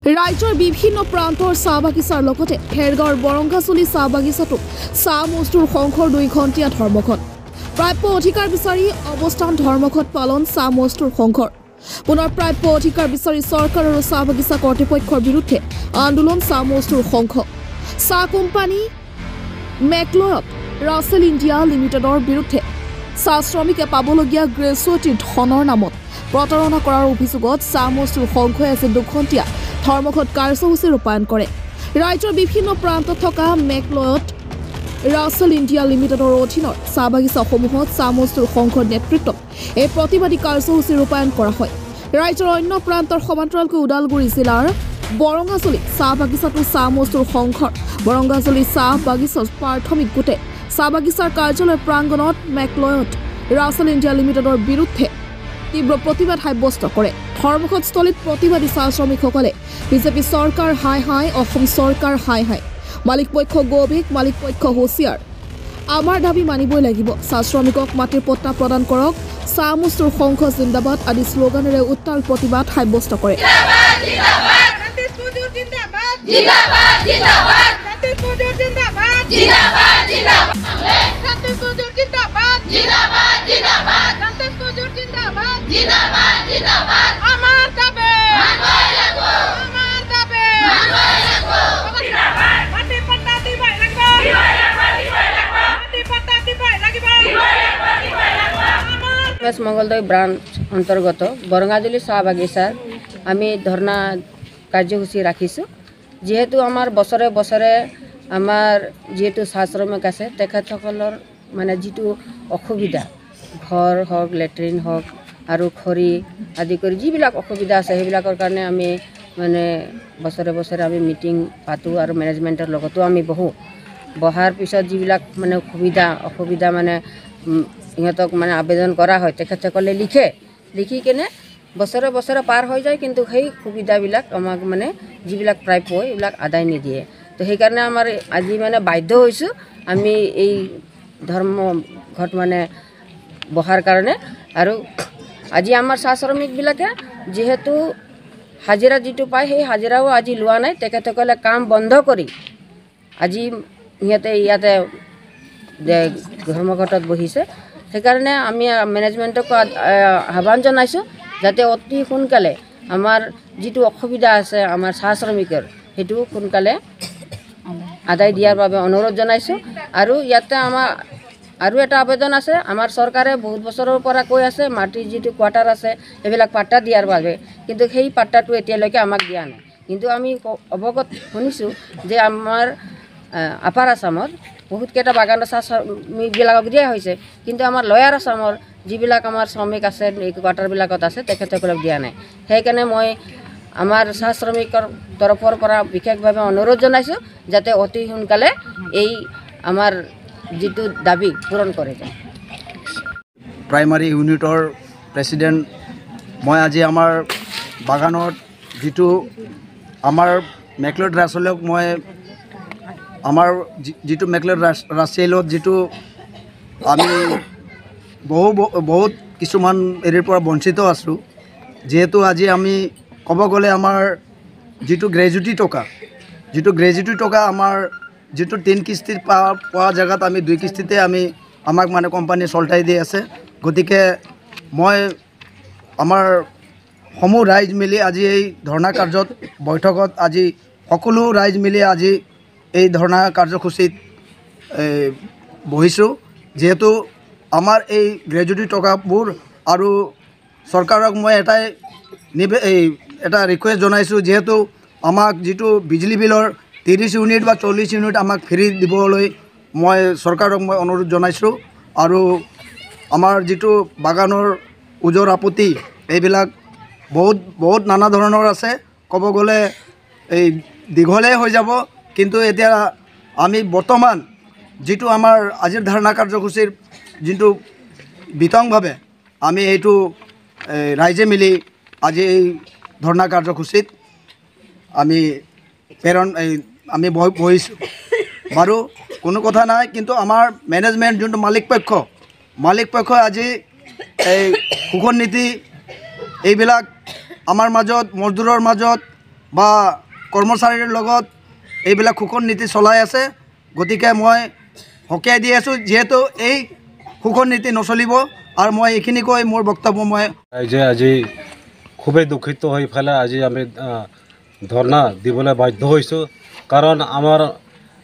ৰাজ্যৰ বিভিন্ন প্ৰান্তৰ চাহ বাগিচাৰ লগতে খেৰগাঁৱৰ বৰংগাচলী চাহ বাগিচাটো চাহ মজদুৰ সংঘৰ 2 ঘণ্টীয়া ধৰ্মঘট। প্ৰাপ্য অধিকাৰ বিচাৰি অৱস্থান ধৰ্মঘট পালন চাহ মজদুৰ সংঘৰ। পুনৰ প্ৰাপ্য অধিকাৰ বিচাৰি চৰকাৰ আৰু চাহ বাগিচা কৰ্তৃপক্ষৰ বিৰুদ্ধে আন্দোলন চাহ মজদুৰ সংঘ। চাহ কোম্পানী মেকলয়ত ৰাছেল ইণ্ডিয়া লিমিটেডৰ বিৰুদ্ধে চাহ শ্ৰমিকে পাবলগীয়া গ্ৰেচুইটিৰ ধনৰ নামত প্ৰতাৰণা কৰাৰ অভিযোগত চাহ মজদুৰ সংঘই আজি 2 ঘণ্টীয়া ধৰ্মঘট কাৰ্যসূচী ৰূপায়ণ কৰে। ৰাজ্যৰ বিভিন্ন প্ৰান্তত থকা মেকলয়ত ৰাছেল ইণ্ডিয়া লিমিটেডৰ অধীনৰ চাহ বাগিচাসমূহত চাহ মজদুৰ সংঘৰ নেতৃত্বত এই প্ৰতিবাদী কাৰ্যসূচী ৰূপায়ণ কৰা হয়। ৰাজ্যৰ অন্য প্ৰান্তৰ সমান্তৰালকৈ ওদালগুৰি জিলাৰ বৰংগাচলী চাহ বাগিচাটো চাহ মজদুৰ সংঘৰ বৰংগাচলী চাহ বাগিচাৰ প্ৰাথমিক গোটে চাহ বাগিচাৰ কাৰ্যালয় প্ৰাংগণত মেকলয়ত ৰাছেল ইণ্ডিয়া লিমিটেডৰ বিৰুদ্ধে তীব্ৰ প্ৰতিবাদ সাব্যস্ত কৰে। ধৰ্মঘটস্থলীত প্ৰতিবাদী চাহ শ্ৰমিকসকলে বিজেপি চৰকাৰ হাই হাই, অসম চৰকাৰ হাই হাই, মালিক পক্ষ গৌভিক, মালিক পক্ষ হুঁচিয়াৰ, আমাৰ দাবী মানিবই লাগিব, চাহ শ্ৰমিকক মাটিৰ পট্টা প্ৰদান কৰক, চাহ মজদুৰ সংঘ জিন্দাবাদ আদি শ্লোগানেৰে উত্তাল প্ৰতিবাদ সাব্যস্ত কৰে। वेस्ट मंगलदৈ ब्रांच अंतर्गत बरंगाजुली चाह बागिचार आमी धर्ना कार्यसूची राखिছো। जेहेतु आमार बছৰে बছৰে आमार जेहेतु चाह श्रमिक आछे तेखेतসকলৰ মানে जितु असुविधा घर हक लेट्रिन हक आरु खरी आदि करी जिबिलाक असुविधा आछे हेबिलाकर कारणे आमी माने बছৰে बছৰে आमी मिटिंग पातो आरु मेनेजमेंटर लगतो आमी बहार पिছত जिबिलाक माने असुविधा माने इहतक माने आवेदन करा है तेखेतসকলে लिखि केने बছৰে बছৰে पार हो जाए किन्तु সেই সুবিধাবিলাক আমাক মানে যিবিলাক প্ৰাপ্য এইবিলাক আদায় নিদিয়ে। তো সেইকাৰণে আমাৰ আজি মানে বাধ্য হৈছোঁ আমি এই ধৰ্মঘট মানে বহাৰ কাৰণে। আৰু আজি আমাৰ চাহ শ্ৰমিকবিলাকে যেহেতু হাজিৰা যিটো পায় সেই হাজিৰাও আজি লোৱা নাই, তেখেতসকলে কাম বন্ধ কৰি আজি ইয়াতে ধৰ্মঘটত বহিছে। সেইকাৰণে আমি মেনেজমেণ্টক আহ্বান জনাইছোঁ যাতে অতি সোনকালে আমাৰ যিটো অসুবিধা আছে আমাৰ চাহ শ্ৰমিকৰ সেইটো সোনকালে আদায় দিয়াৰ বাবে অনুৰোধ জনাইছোঁ। আৰু ইয়াতে আমাৰ আৰু এটা আবেদন আছে, আমাৰ চৰকাৰে বহুত বছৰৰ পৰা কৈ আছে মাটিৰ যিটো কোৱাৰ্টাৰ আছে সেইবিলাক পাট্টা দিয়াৰ বাবে, কিন্তু সেই পাট্টাটো এতিয়ালৈকে আমাক দিয়া নাই। কিন্তু আমি অৱগত শুনিছোঁ যে আমাৰ আপাৰ আসামত বহুত কেইটা বাগানৰ চাহ শ্ৰমিকবিলাকক দিয়া হৈছে, কিন্তু আমাৰ লয়াৰ আসামৰ যিবিলাক আমাৰ শ্ৰমিক আছে এই কোৱাৰ্টাৰবিলাকত আছে তেখেতসকলক দিয়া নাই। সেইকাৰণে মই আমাৰ চাহ শ্ৰমিকৰ তৰফৰ পৰা বিশেষভাৱে অনুৰোধ জনাইছোঁ যাতে অতি সোনকালে এই আমাৰ যিটো দাবী পূৰণ কৰে যায়। প্ৰাইমাৰী ইউনিটৰ প্ৰেচিডেণ্ট মই আজি আমাৰ বাগানত যিটো আমাৰ মেকলয়ত ৰাছেলক মই আমাৰ যিটো মেকলয়ত ৰাছেলত যিটো আমি বহুত কিছুমান এৰিৰ পৰা বঞ্চিত আছোঁ। যেহেতু আজি আমি ক'ব গ'লে আমাৰ যিটো গ্ৰেজুইটি টকা আমাৰ যিটো 3 কিস্তিত পোৱা জেগাত আমি 2 কিস্তিতে আমাক মানে কোম্পানী চল্টাই দি আছে। গতিকে মই আমাৰ সমূহ ৰাইজ মিলি আজি এই ধৰ্ণা কাৰ্যত বৈঠকত আজি সকলো ৰাইজ মিলি আজি এই ধৰ্ণা কাৰ্যসূচীত বহিছোঁ। যেহেতু আমাৰ এই গ্ৰেজুইটি টকাবোৰ আৰু চৰকাৰক মই এটা ৰিকুৱেষ্ট জনাইছোঁ, যিহেতু আমাক যিটো বিজলী বিলৰ 30 ইউনিট বা 40 ইউনিট আমাক ফ্ৰী দিবলৈ মই চৰকাৰক মই অনুৰোধ জনাইছোঁ। আৰু আমাৰ যিটো বাগানৰ ওজৰ আপত্তি এইবিলাক বহুত নানা ধৰণৰ আছে, ক'ব গ'লে এই দীঘলেই হৈ যাব। কিন্তু এতিয়া আমি বৰ্তমান যিটো আমাৰ আজিৰ ধাৰণা কাৰ্যসূচীৰ যিটো বিতংভাৱে আমি এইটো ৰাইজে মিলি আজি এই ধৰ্ণা কাৰ্যসূচীত আমি বহিছোঁ। বাৰু কোনো কথা নাই, কিন্তু আমাৰ মেনেজমেণ্ট যোনটো মালিক পক্ষ আজি এই শোষণ নীতি এইবিলাক আমাৰ মাজত মজদুৰৰ মাজত বা কৰ্মচাৰীৰ লগত এইবিলাক শোষণ নীতি চলাই আছে। গতিকে মই সকীয়াই দি আছোঁ যিহেতু এই শোষণ নীতি নচলিব। আৰু মই এইখিনি কৈ মোৰ বক্তব্য মই আজি খুবেই দুঃখিত হৈ পেলাই আজি আমি ধৰ্ণা দিবলৈ বাধ্য হৈছোঁ। কাৰণ আমাৰ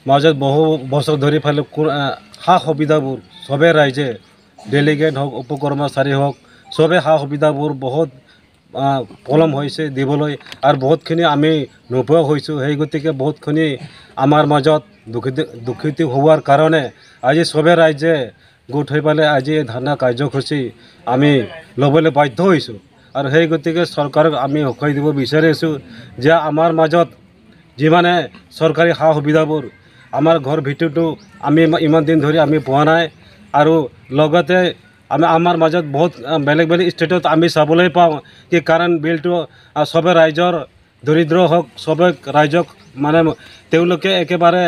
মাজত বহু বছৰ ধৰি পেলাই সা সুবিধাবোৰ চবেই ৰাইজে ডেলিগেট হওক উপকৰ্মচাৰী হওক চবেই সা সুবিধাবোৰ বহুত পলম হৈছে দিবলৈ আৰু বহুতখিনি আমি নোপোৱা হৈছোঁ। সেই গতিকে বহুতখিনি আমাৰ মাজত দুঃখিত হোৱাৰ কাৰণে আজি চবেই ৰাইজে গোট হৈ পেলাই আজি ধৰ্ণা কাৰ্যসূচী আমি ল'বলৈ বাধ্য হৈছোঁ। আৰু সেই গতিকে চৰকাৰক আমি সকীয়াই দিব বিচাৰিছোঁ যে আমাৰ মাজত যিমানে চৰকাৰী সা সুবিধাবোৰ আমাৰ ঘৰ ভিতৰতো আমি ইমান দিন ধৰি আমি পোৱা নাই। আৰু লগতে আমাৰ মাজত বহুত বেলেগ বেলেগ ষ্টেটত আমি চাবলৈ পাওঁ কি কাৰেণ্ট বিলটো চবে ৰাইজৰ দৰিদ্ৰ হওক চবে ৰাইজক মানে তেওঁলোকে একেবাৰে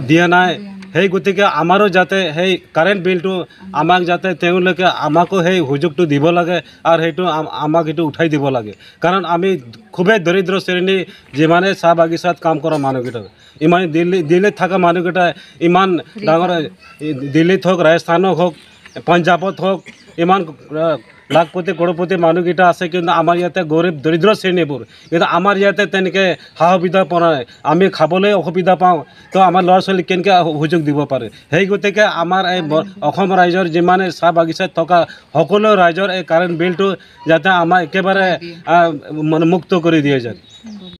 দিয়া নাই। সেই গতিকে আমাৰো যাতে সেই কাৰেণ্ট বিলটো আমাক যাতে তেওঁলোকে আমাকো সেই সুযোগটো দিব লাগে আৰু সেইটো আমাক সেইটো উঠাই দিব লাগে। কাৰণ আমি খুবেই দৰিদ্ৰ শ্ৰেণী যিমানে চাহ বাগিচাত কাম কৰা মানুহকেইটা ইমান দিল্লীত থকা মানুহকেইটা ইমান ডাঙৰ দিল্লীত হওক ৰাজস্থানত হওক পঞ্জাৱত হওক ইমান লাখপতি কৰোড়পতি মানুহকেইটা আছে। কিন্তু আমাৰ ইয়াতে গৰীব দৰিদ্ৰ শ্ৰেণীবোৰ কিন্তু আমাৰ ইয়াতে তেনেকৈ সা সুবিধা পোৱা নাই। আমি খাবলৈ অসুবিধা পাওঁ তো আমাৰ ল'ৰা ছোৱালীক কেনেকৈ সুযোগ দিব পাৰে। সেই গতিকে আমাৰ এই অসম ৰাইজৰ যিমানে চাহ বাগিচাত থকা সকলো ৰাইজৰ এই কাৰেণ্ট বিলটো যাতে আমাৰ একেবাৰে মুক্ত কৰি দিয়ে যায়।